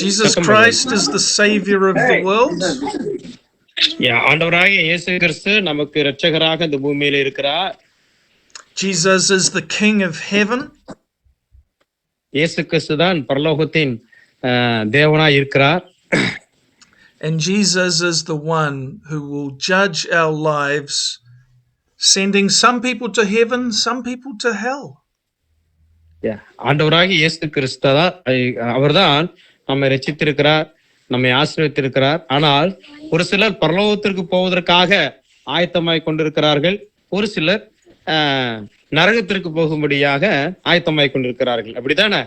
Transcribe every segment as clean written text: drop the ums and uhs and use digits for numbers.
Jesus Christ is the Savior of the world. ஆண்டவராகிய இயேசு கிறிஸ்து நமக்கு இரட்சகராக இந்த பூமியில இருக்கிறார். Jesus is the King of heaven. இயேசு கிறிஸ்து தான் பரலோகத்தின் தேவனாய் இருக்கிறார். And Jesus is the one who will judge our lives, sending some people to heaven, some people to hell. ஆண்டவராகிய இயேசு கிறிஸ்து தான் அவர்தான் நம்மை ரட்சித்திருக்கிறார், நம்மை ஆசீர்வதித்திருக்கிறார். ஆனால் ஒரு சிலர் பரலோகத்திற்கு போவதற்காக ஆயத்தமாய் கொண்டிருக்கிறார்கள், ஒரு சிலர் நரகத்திற்கு போகும்படியாக ஆயத்தமாய் கொண்டிருக்கிறார்கள். அப்படிதானே?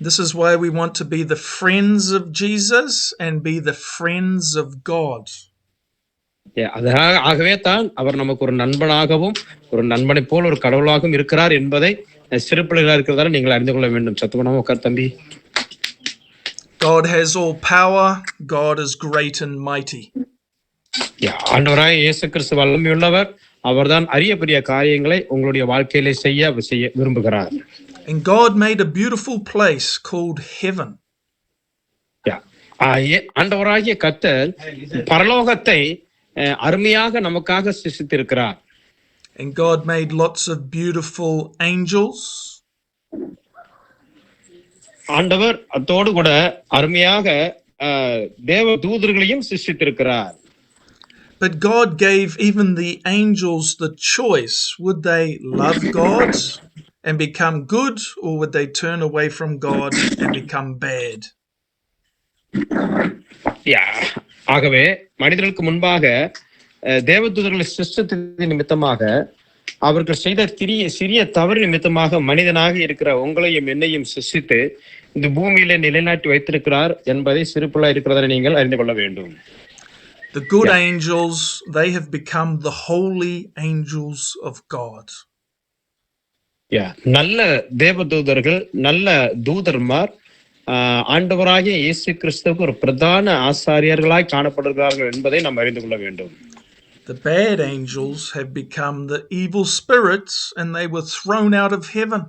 This is why we want to be the friends of Jesus and be the friends of God. ஆகவே தான் அவர் நமக்கு ஒரு நண்பனாகவும் ஒரு நண்பனை போல் ஒரு கடவுளாகவும் இருக்கிறார் என்பதை சிறு பிள்ளைகளாக இருக்கிறதால நீங்கள் அறிந்து கொள்ள வேண்டும். சத்தமனாம உட்கார் தம்பி. God has all power. God is great and mighty. ஆண்டவராய் இயேசு கிறிஸ்து வல்லமையுள்ளவர். அவர்தான் அரிய பெரிய காரியங்களை உங்களுடைய வாழ்க்கையிலே செய்ய விரும்புகிறார். And God made a beautiful place called heaven. ஆண்டவராகிய கர்த்தர் பரலோகத்தை அருமையாக நமக்காக சிருஷ்டித்திருக்கிறார். And God made lots of beautiful angels. ஆண்டவர் அதோடு கூட அருமையாக தேவ தூதர்களையும் சிருஷ்டித்திருக்கிறார். But God gave even the angels the choice. Would they love God and become good, or would they turn away from God and become bad? ஆகவே மனிதர்களுக்கு முன்பாக தேவதூதர்களை சிருஷ்டித்ததின் நிமித்தமாக அவர்கள் செய்த சிறிய தவறு நிமித்தமாக மனிதனாக இருக்கிற உங்களையும் என்னையும் சிருஷ்டித்து இந்த பூமியில நிலைநாட்டி வைத்திருக்கிறார் என்பதை சிறுபிள்ளை இருக்கிறதை நீங்கள் அறிந்து கொள்ள வேண்டும். The good angels, they have become the holy angels of God. நல்ல தேவதூதர்கள், நல்ல தூதர்மார் ஆண்டவராகிய இயேசு கிறிஸ்துவுக்கு ஒரு பிரதான ஆசாரியர்களாய் காணப்படுகிறார்கள் என்பதை நாம் அறிந்து கொள்ள வேண்டும். The bad angels have become the evil spirits and they were thrown out of heaven.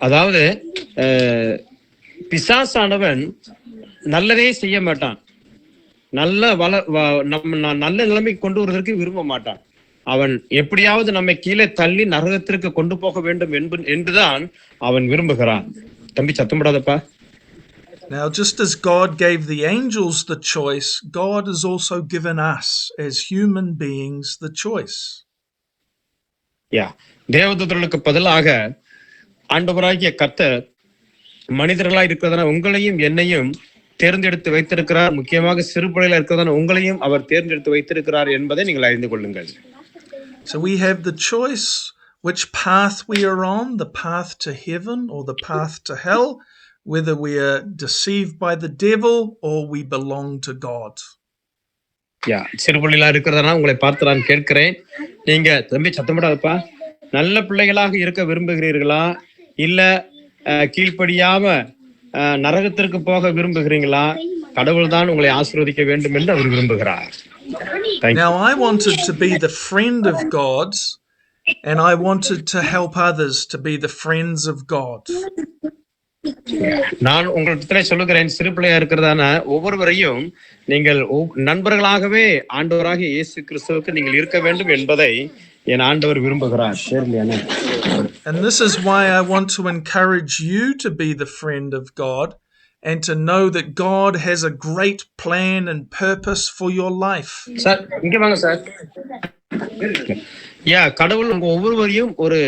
அதாவது பிசாசானவன் நல்லதே செய்ய மாட்டான், நல்ல நிலைமைக்கு கொண்டு வருவதற்கு விரும்ப மாட்டான். அவன் எப்படியாவது நம்மை கீழே தள்ளி நரகத்திற்கு கொண்டு போக வேண்டும் என்றுதான் அவன் விரும்புகிறான். தம்பி சத்தமிடாதப்பா. Now, just as God gave the angels the choice, God has also given us as human beings the choice. தேவதூதர்களுக்கு பதிலாக ஆண்டவராகிய கர்த்தர் மனிதர்களாய் இருக்கிறதான உங்களையும் என்னையும் தேர்ந்தெடுத்து வைத்திருக்கிறார். முக்கியமாக சிறுபிள்ளைகளா இருக்கிறதான உங்களையும் அவர் தேர்ந்தெடுத்து வைத்திருக்கிறார் என்பதை நீங்கள் அறிந்து கொள்ளுங்கள். So we have the choice which path we are on, the path to heaven or the path to hell, whether we are deceived by the devil or we belong to God. சிறுபிள்ளைகளா இருக்கிறதா உங்களை பார்த்து நான் கேட்கிறேன், நீங்க தம்பி சத்தமிடாதப்பா, நல்ல பிள்ளைகளாக இருக்க விரும்புகிறீர்களா, இல்ல கீழ்ப்படியாம நரகத்திற்கு போக விரும்புகிறீங்களா? கடவுள் தான் உங்களை ஆசீர்வதிக்க வேண்டும் என்று அவர் விரும்புகிறார். Now I wanted to be the friend of God and I wanted to help others to be the friends of God. நான் உங்களிடத்திலே சொல்லுகிறேன், சிறு பிள்ளையா இருக்கிறதான ஒவ்வொருவரையும் நீங்கள் நண்பர்களாகவே ஆண்டவராகிய இயேசு கிறிஸ்துவுக்கு நீங்கள் இருக்க வேண்டும் என்பதை என் ஆண்டவர் விரும்புகிறார். And this is why I want to encourage you to be the friend of God and to know that God has a great plan and purpose for your life. Sir இங்க வாங்க சார். கடவுள் உங்க ஒவ்வொருவரையும் ஒரு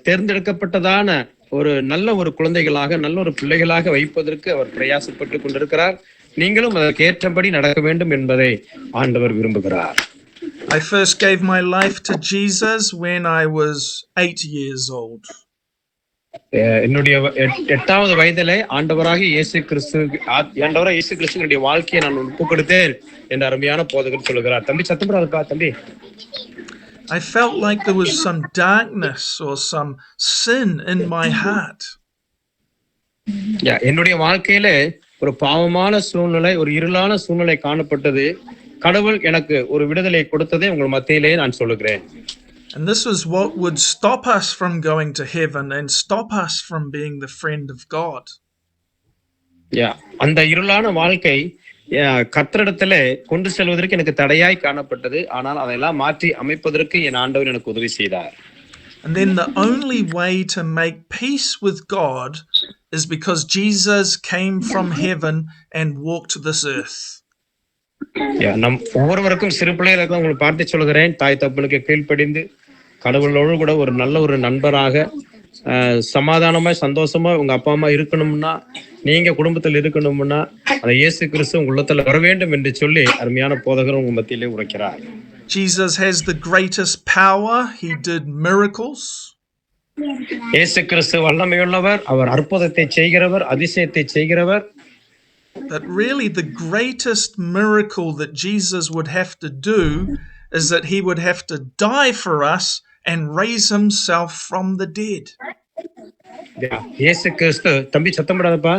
தேர்ந்தெடுக்கப்பட்டதான ஒரு நல்ல ஒரு குழந்தைகளாக, நல்ல ஒரு பிள்ளைகளாக வைப்பதற்கு அவர் பிரயாசப்பட்டு கொண்டிருக்கிறார். நீங்களும் அதற்கு ஏற்றபடி நடக்க வேண்டும் என்பதை ஆண்டவர் விரும்புகிறார். I first gave my life to Jesus when I was 8 years old. என்னுடைய 8வது வயதிலே ஆண்டவராகிய இயேசு கிறிஸ்துவினுடைய வாழ்க்கையை நான் ஒப்புக் கொடுத்தேன் என்று அருமையான போதகர் சொல்லுகிறார். தம்பி சத்தமிடாதப்பா தம்பி. I felt like there was some darkness or some sin in my heart. என்னுடைய வாழ்க்கையில ஒரு பாவமான சூழ்நிலை, ஒரு இருளான சூழ்நிலை காணப்பட்டது. கடவுள் எனக்கு ஒரு விடுதலை கொடுத்ததை உங்கள் மத்தியிலே நான் சொல்லுகிறேன். And this was what would stop us from going to heaven and stop us from being the friend of God. அந்த இருளான வாழ்க்கை கர்த்தரிடத்துல கொண்டு செல்வதற்கு எனக்கு தடையாய் காணப்பட்டது. ஆனால் அதையெல்லாம் மாற்றி அமைப்பதற்கு என் ஆண்டவர் எனக்கு உதவி செய்தார். And then the only way to make peace with God is because Jesus came from heaven and walked this earth. நம் ஒவ்வொருவருக்கும் சிறு பிள்ளைகளுக்கும் உங்களை பார்த்து சொல்கிறேன், தாய் தப்பனுக்கு கீழ்ப்படிந்து கடவுளோடு கூட ஒரு நல்ல ஒரு நண்பராக சமாதானமா சந்தோஷமா உங்க அப்பா அம்மா இருக்கணும்னா, நீங்க குடும்பத்தில் இருக்கணும்னா, அந்த இயேசு கிறிஸ்து உங்க உள்ளத்துல வர வேண்டும் என்று சொல்லி அருமையான போதகர் உங்க மத்தியிலே உரைக்கிறார். Jesus has the greatest power. He did miracles. இயேசு கிறிஸ்து வல்லமையுள்ளவர், அவர் அற்புதத்தை செய்கிறவர், அதிசயத்தை செய்கிறவர். But really the greatest miracle that Jesus would have to do is that he would have to die for us and raise himself from the dead. இயேசு கிறிஸ்து தம்பி சத்தமிடாதப்பா,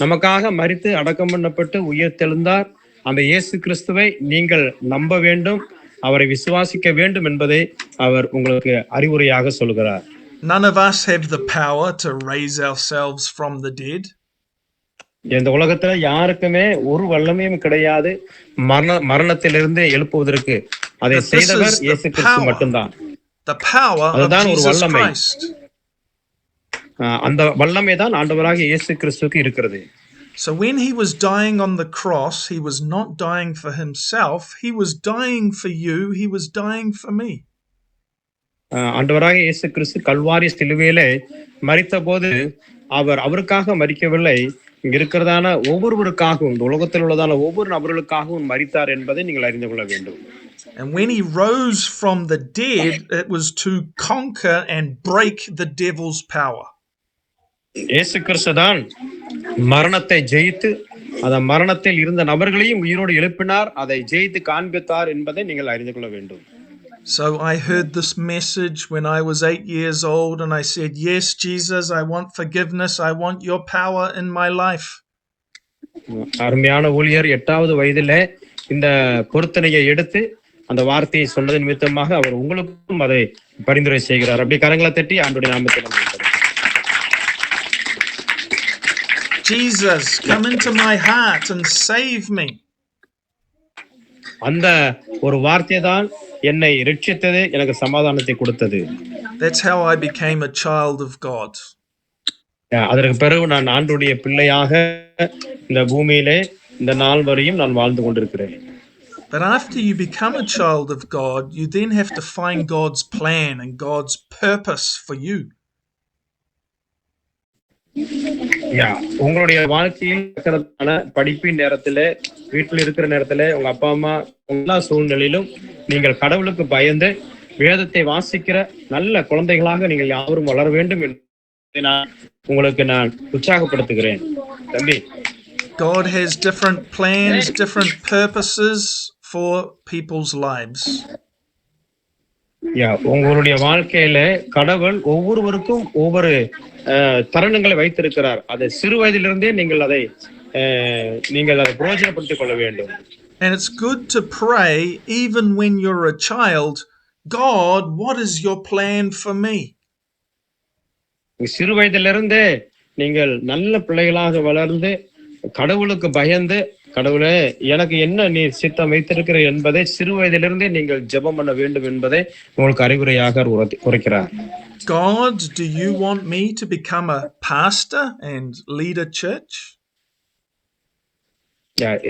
நமக்காக மரித்து அடக்கம் பண்ணப்பட்டு உயிர் தெழுந்தார். அந்த இயேசு கிறிஸ்துவை நீங்கள் நம்ப வேண்டும், அவரை விசுவாசிக்க வேண்டும் என்பதை அவர் உங்களுக்கு அறிவுரையாக சொல்கிறார். None of us have the power to raise ourselves from the dead. இந்த உலகத்துல யாருக்குமே ஒரு வல்லமையும் கிடையாது மரணத்திலிருந்து எழுப்புவதற்கு. அதை செய்தவர் இயேசு கிறிஸ்து மட்டும்தான். The power of Jesus Christ. அந்த வல்லமை தான் ஆண்டவராகிய இயேசு கிறிஸ்துவுக்கு இருக்கிறது. So when he was dying on the cross, he was not dying for himself, he was dying for you, he was dying for me. ஆண்டவராகிய இயேசு கிறிஸ்து கல்வாரி சிலுவையிலே மரித்த போது அவர் அவருக்காக மரிக்கவில்லை, இங்க இருக்கிறதான ஒவ்வொருவருக்காகவும், இந்த உலகத்தில் உள்ளதான ஒவ்வொரு நபர்களுக்காகவும் மரித்தார் என்பதை நீங்கள் அறிந்து கொள்ள வேண்டும். And when he rose from the dead, it was to conquer and break the devil's power. இயேசு கிறிஸ்து தான் மரணத்தை ஜெயித்து அந்த மரணத்தில் இருந்த நபர்களையும் உயிரோடு எழுப்பினார், அதை ஜெயித்து காண்பித்தார் என்பதை நீங்கள் அறிந்து கொள்ள வேண்டும். So I heard this message when I was 8 years old and I said, yes, Jesus, I want forgiveness. I want your power in my life. அருமையான ஊழியர் 8வது வயதிலே இந்த பொருத்தனையை எடுத்து அந்த வார்த்தையை சொன்னது நிமித்தமாக அவர் உங்களுக்கும் அதை பரிந்துரை செய்கிறார். அப்படி கரங்களை தட்டி ஆண்டவருடைய நாமத்தில் Jesus, come into my heart and save me. அந்த ஒரு வார்த்தை தான் என்னை ரட்சித்தது, எனக்கு சமாதானத்தை கொடுத்தது. That's how I became a child of God. அதற்கு பிறகு நான் ஆண்டவருடைய பிள்ளையாக இந்த பூமியிலே இந்த நாள் வரையும் நான் வாழ்ந்து கொண்டிருக்கிறேன். But after you become a child of God, you then have to find God's plan and God's purpose for you. உங்களுடைய வாழ்க்கையில் இருக்கிறதான படிப்பின் நேரத்துல, வீட்டில் இருக்கிற நேரத்துல, உங்க அப்பா அம்மா எல்லா சூழ்நிலையிலும் நீங்கள் கடவுளுக்கு பயந்து வேதத்தை வாசிக்கிற நல்ல குழந்தைகளாக நீங்கள் யாவரும் வளர வேண்டும் என்று உங்களுக்கு நான் உற்சாகப்படுத்துகிறேன். தம்பி, God has different plans, different purposes for people's lives. உங்களுடைய வாழ்க்கையில கடவுள் ஒவ்வொருவருக்கும் ஒவ்வொரு தருணங்களை வைத்திருக்கிறார். அதை சிறு வயதிலிருந்தே நீங்கள் அதை பிரயோஜனப்படுத்திக் கொள்ள வேண்டும். And it's good to pray even when you're a child, God, what is your plan for me? சிறு வயதிலிருந்தே நீங்கள் நல்ல பிள்ளைகளாக வளர்ந்து கடவுளுக்கு பயந்து, கடவுளே எனக்கு என்ன நீ சித்தம் வைத்திருக்கிற என்பதை சிறு வயதிலிருந்தே நீங்கள் ஜெபம் பண்ண வேண்டும் என்பதை உங்களுக்கு அறிவுரையாக உரைக்கிறார். God, do you want me to become a pastor and lead a church?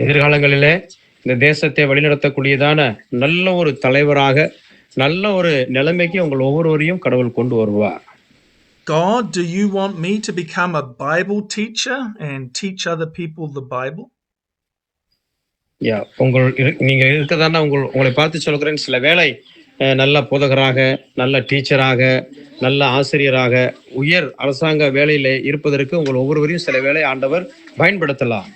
எதிர்காலங்களிலே இந்த தேசத்தை வழிநடத்தக்கூடியதான நல்ல ஒரு தலைவராக, நல்ல ஒரு நிலைமைக்கு உங்கள் ஒவ்வொருவரையும் கடவுள் கொண்டு வருவார். God, do you want me to become a Bible teacher and teach other people the Bible? நீங்க இருக்கதான உங்களை பார்த்து சொல்கிறேன், சில வேளை நல்ல போதகராக, நல்ல டீச்சராக, நல்ல ஆசிரியராக, உயர் அரசாங்க வேலையில இருப்பதற்கு உங்கள் ஒவ்வொருவரையும் சில வேளை ஆண்டவர் பயன்படுத்தலாம்.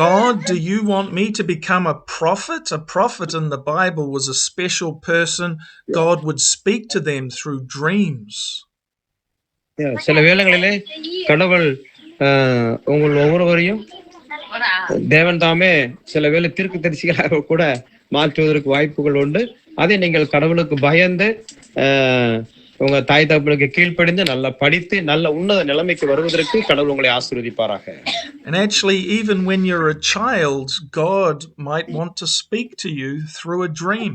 God, do you want me to become a prophet? A prophet in the Bible was a special person. God would speak to them through dreams. சில வேளைகளிலே கடவுள் உங்கள் ஒவ்வொருவரையும் தேவன் தாமே சில வேளை தீர்க்கதரிசிகளாக கூட மாற்றுவதற்கு வாய்ப்புகள் உண்டு. அதை நீங்கள் கடவுளுக்கு பயந்து உங்க தாய் தகப்பனுக்கு கீழ்ப்படிந்து நல்லா படித்து நல்ல உன்னத நிலைமைக்கு வருவதற்கு கடவுள் உங்களை ஆசீர்வதிப்பாராக. And actually, even when you're a child, God might want to speak to you through a dream.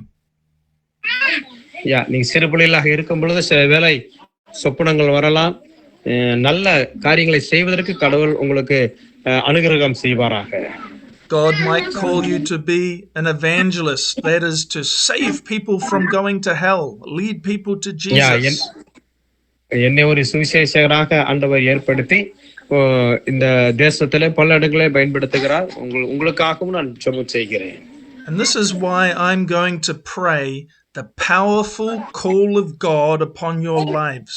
நீங்க சிறு பிள்ளைகளாக இருக்கும் பொழுது சில வேளை சொப்பனங்கள் வரலாம். நல்ல காரியங்களை செய்வதற்கு கடவுள் உங்களுக்கு அனுகிரகம் செய்வாராக. God might call you to be an evangelist, that is to save people from going to hell, lead people to Jesus. என்னை ஒரு சுவிசேஷகராக ஆண்டவர் ஏற்படுத்தி இந்த தேசத்திலே பல இடங்களை பயன்படுத்துகிறார். உங்களுக்காகவும் நான் ஜெபம் செய்கிறேன். And this is why I'm going to pray the powerful call of God upon your lives.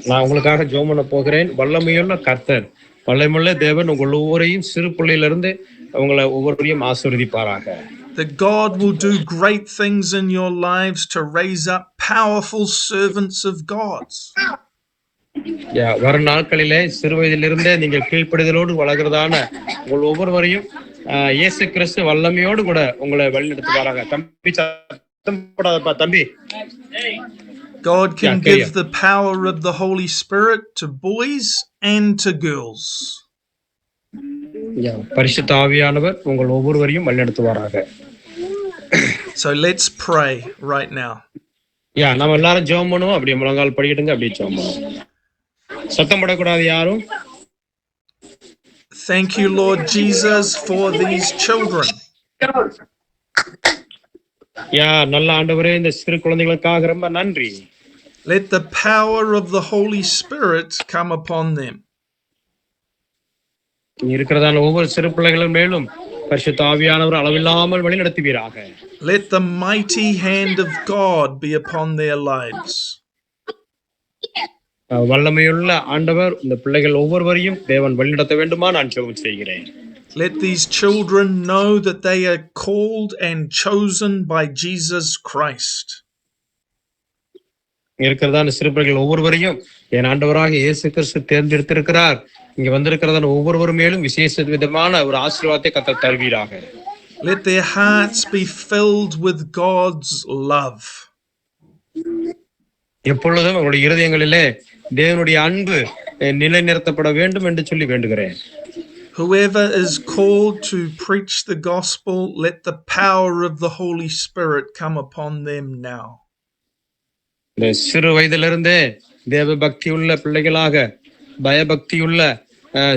நான் உங்களுக்காக ஜெபம் பண்ண போகிறேன். வல்லமையுள்ள கர்த்தர், வல்லமையுள்ள தேவன் உங்கள் ஒவ்வொருவரையும் சிறு பிள்ளையிலிருந்து உங்களை ஒவ்வொருவரையும் ஆசீர்வதிப்பாராக. That God will do great things in your lives to raise up powerful servants of God. வரும் நாட்களிலே சிறு வயதிலிருந்தே நீங்கள் கீழ்ப்படிதலோடு வளர்கிறதான உங்கள் ஒவ்வொருவரையும் இயேசு கிறிஸ்து வல்லமையோடு கூட உங்களை வழிநடத்துவாராக. தம்பி God can give the power of the Holy Spirit to boys and to girls. பரிசுத்த ஆவியானவர் உங்கள் ஒவ்வொருவரையும் வழிநடத்துவாராக. So let's pray right now. நம்ம எல்லாரும் ஜெபம் பண்ணுவோம். அப்படியே முழங்கால் படிக்கிட்டுங்க, அப்படியே ஜெபம் பண்ணுவோம். சத்தம் போடக்கூடாது யாரும். Thank you, Lord Jesus, for these children. நல்ல ஆண்டவரே, இந்த சிறு குழந்தைகளுக்காக ரொம்ப நன்றி. Let the power of the Holy Spirit come upon them. இருக்கிறதான ஒவ்வொரு சிறு பிள்ளைகளும் மேலும் பரிசுத்த ஆவியானவர் அளவில்லாமல் வழி நடத்துவீராக. Let the mighty hand of God be upon their lives. வல்லமையுள்ள ஆண்டவர் இந்த பிள்ளைகள் ஒவ்வொருவரையும் தேவன் வழிநடத்த வேண்டுமா நான் ஜெபம் செய்கிறேன். Let these children know that they are called and chosen by Jesus Christ. இருக்கிறதான சிறு பிள்ளைகள் ஒவ்வொருவரையும் என் ஆண்டவராக இயேசு கிறிஸ்து தேர்ந்தெடுத்திருக்கிறார். இங்க வந்திருக்கிறதான ஒவ்வொருவரும் மேலும் விசேஷ விதமான ஒரு ஆசீர்வாதத்தை கர்த்தர் தருவீராக. Let their hearts be filled with God's love. எப்பொழுதும் அவருடைய இருதயங்களிலே தேவனுடைய அன்பு நிலைநிறுத்தப்பட வேண்டும் என்று சொல்லி வேண்டுகிறேன். Whoever is called to preach the gospel, let the power of the Holy Spirit come upon them now. இந்த சிறு வயதிலிருந்தே தேவ பக்தியுள்ள பிள்ளைகளாக, பயபக்தியுள்ள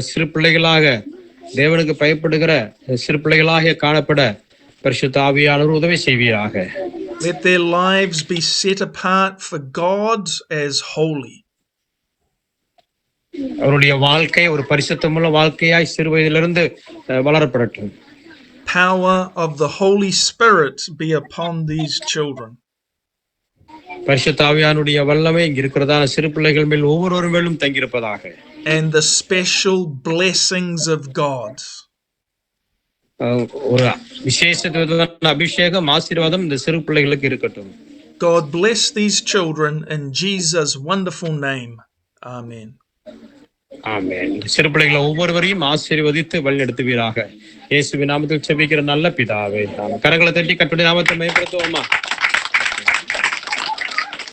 சிறு பிள்ளைகளாக, தேவனுக்கு பயப்படுகிற சிறு பிள்ளைகளாக காணப்பட பரிசுத்த ஆவியானவர் உதவி செய்வீராக. Let their lives be set apart for God as holy. அவருடைய வாழ்க்கை ஒரு பரிசுத்தமுள்ள வாழ்க்கையாய் சிறு வயதிலிருந்து வளரப்படட்டும். Power of the Holy Spirit be upon these children. பரிசுத்த ஆவியானுடைய வல்லமை இங்க இருக்கிறதான சிறு பிள்ளைகள் மேல் ஒவ்வொருவரும் மேலும் தங்கியிருப்பதாக. And the special blessings of God. ஒரு விசேஷ அபிஷேகம் ஆசீர்வாதம் இந்த சிறு பிள்ளைகளுக்கு இருக்கட்டும். God bless these children in Jesus' wonderful name. Amen. ஆமென். சிறு பிள்ளைகளை ஒவ்வொருவரையும் ஆசீர்வதித்து வழிநடத்துவீராக. இயேசுவின் நாமத்தில் ஜெபிக்கிற நல்ல பிதாவே. கரங்களை தட்டி கர்த்தருடைய நாமத்தை மகிமைப்படுத்துவோமா.